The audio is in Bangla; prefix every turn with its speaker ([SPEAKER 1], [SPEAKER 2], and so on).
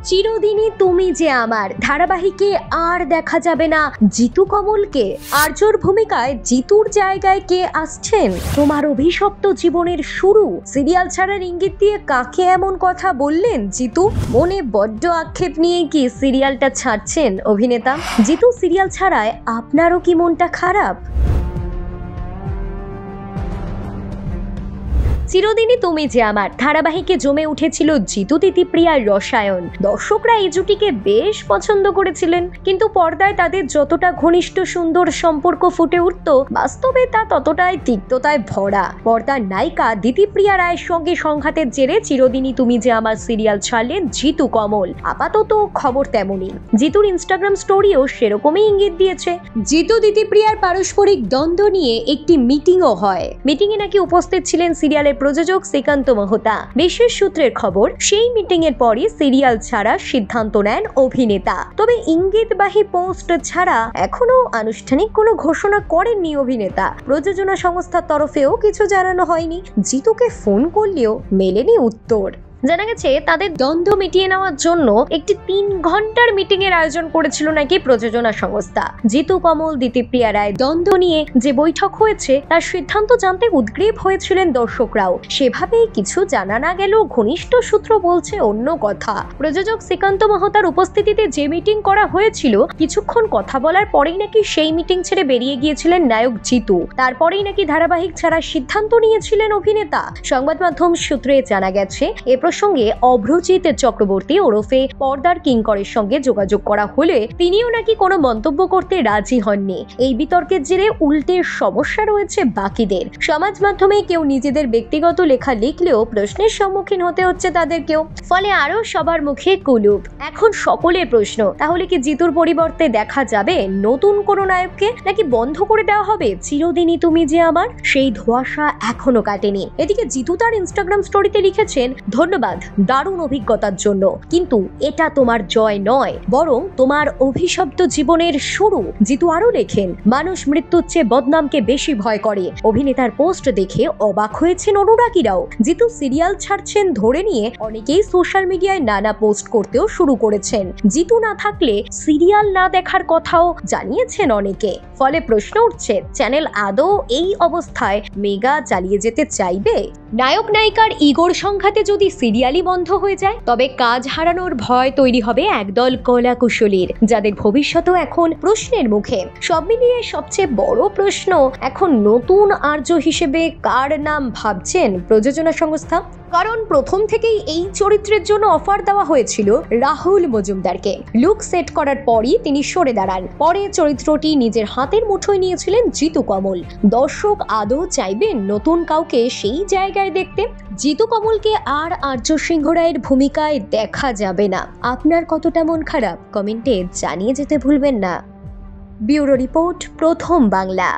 [SPEAKER 1] চিরদিনই তুমি যে আমার ধারাবাহিকে আর দেখা যাবে না জিতু কমলকে। আর্যর ভূমিকায় জিতুর জায়গায় কে আসছেন? তোমার অভিশপ্ত জীবনের শুরু সিরিয়াল ছাড়ার ইঙ্গিত দিয়ে কাকে এমন কথা বললেন জিতু? মনে বড্ড আক্ষেপ নিয়ে কি সিরিয়ালটা ছাড়ছেন অভিনেতা? জিতু সিরিয়াল ছাড়ায় আপনারও কি মনটা খারাপ? চিরদিনই তুমি যে আমার ধারাবাহিকে জমে উঠেছিল জিতু তিতিপ্রিয়ার রসায়ন। দর্শকরা এই জুটিকে বেশ পছন্দ করেছিলেন, কিন্তু পর্দায় তাদের যতটা ঘনিষ্ঠ সুন্দর সম্পর্ক ফুটে উঠত, বাস্তবে তা ততটাই তিক্ততায় ভরা। পর্দার নায়িকা দিতিপ্রিয়া রায়ের সঙ্গে সংঘাতের জেরে চিরদিনই তুমি যে আমার সিরিয়াল ছাড়লেন জিতু কমল। আপাতত খবর তেমনই। জিতুর ইনস্টাগ্রাম স্টোরিও সেরকমই ইঙ্গিত দিয়েছে। জিতু দিতিপ্রিয়ার পারস্পরিক দ্বন্দ্ব নিয়ে একটি মিটিংও হয়। মিটিংয়ে নাকি উপস্থিত ছিলেন সিরিয়ালের প্রযোজক শ্রীকান্ত মহতা। বিশেষ সূত্রের খবর, সেই মিটিং এর পরই সিরিয়াল ছাড়ার সিদ্ধান্ত নেন অভিনেতা। তবে ইঙ্গিতবাহী পোস্ট ছাড়া এখনো আনুষ্ঠানিক কোনো ঘোষণা করেননি অভিনেতা। প্রযোজনা সংস্থার তরফেও কিছু জানানো হয়নি। জিতুকে ফোন করলেও মেলেনি উত্তর। জানা গেছে তাদের দ্বন্দ্ব মিটিয়ে নেওয়ার জন্য একটি 3 ঘন্টার মিটিং এর আয়োজন করেছিল নাকি প্রযোজনা সংস্থা। জিতু কমল দিতিপ্রিয়া রায় দ্বন্দ্ব নিয়ে যে বৈঠক হয়েছে তার সিদ্ধান্ত জানতে উদ্গ্রীব হয়েছিলেন দর্শকরাও। সেভাবেই কিছু জানা না গেলেও ঘনিষ্ঠ সূত্র বলছে অন্য কথা। প্রযোজক শ্রীকান্ত মহতার উপস্থিতিতে যে মিটিং করা হয়েছিল, কিছুক্ষণ কথা বলার পরেই নাকি সেই মিটিং ছেড়ে বেরিয়ে গিয়েছিলেন নায়ক জিতু। তারপরেই নাকি ধারাবাহিক ছাড়ার সিদ্ধান্ত নিয়েছিলেন অভিনেতা। সংবাদ মাধ্যম সূত্রে জানা গেছে, এ প্রসঙ্গে অভ্রজিৎ চক্রবর্তী ওরফে পর্দার কিঙ্করের সঙ্গে যোগাযোগ করা হলে তিনিও নাকি কোনো মন্তব্য করতে রাজি হননি। এই বিতর্কের জেরে উল্টে সমস্যা রয়েছে বাকিদের। সমাজ মাধ্যমে কেউ নিজেদের ব্যক্তিগত লেখা লিখলেও প্রশ্নের সম্মুখীন হতে হচ্ছে তাদেরকেও। ফলে আরো সবার মুখে কুলুপ। এখন সকলের প্রশ্ন, তাহলে কি জিতুর পরিবর্তে দেখা যাবে নতুন কোনো নায়ককে, নাকি বন্ধ করে দেওয়া হবে চিরদিনই তুমি যে আমার? সেই ধোঁয়াশা এখনো কাটেনি। এদিকে জিতু তার ইনস্টাগ্রাম স্টোরিতে লিখেছেন, ধন্যবাদ দারুণ অভিজ্ঞতার জন্য, কিন্তু এটা তোমার জয় নয়, বরং তোমার অভিশপ্ত জীবনের শুরু। জিতু আরো লেখেন, মানুষ মৃত্যুর চেয়ে বদনামকে বেশি ভয় করে। অভিনেতার পোস্ট দেখে অবাক হয়েছেন অনুরাগীরাও। জিতু সিরিয়াল ছাড়ছেন ধরে নিয়ে অনেকেই সোশ্যাল মিডিয়ায় নানা পোস্ট করতেও শুরু করেছেন। জিতু না থাকলে সিরিয়াল না দেখার কথাও জানিয়েছেন অনেকে। ফলে প্রশ্ন উঠছে, চ্যানেল আদৌ এই অবস্থায় মেগা চালিয়ে যেতে চাইবে? নায়ক নায়িকার ইগোর সংঘাতে যদি সিরিয়ালই বন্ধ হয়ে যায়, তবে কাজ হারানোর ভয় তৈরি হবে একদল কলা কুশলীর, যাদের ভবিষ্যৎও এখন প্রশ্নের মুখে। সব মিলিয়ে সবচেয়ে বড় প্রশ্ন, এখন নতুন আর্য হিসেবে কার নাম ভাবছেন প্রযোজনা সংস্থা? কারণ প্রথম থেকেই এই চরিত্রের জন্য অফার দেওয়া হয়েছিল রাহুল মজুমদারকে। লুক সেট করার পরই তিনি সরে দাঁড়ান। পরে চরিত্রটি নিজের হাতের মুঠোয় নিয়েছিলেন জিতু কমল। দর্শক আদৌ চাইবেন নতুন কাউকে সেই জায়গায় দেখতে? জিতু কমলকে আর আর্য সিংহ রায়ের ভূমিকায় দেখা যাবে না। আপনার কতটা মন খারাপ কমেন্টে জানিয়ে যেতে ভুলবেন না। ব্যুরো রিপোর্ট, প্রথম বাংলা।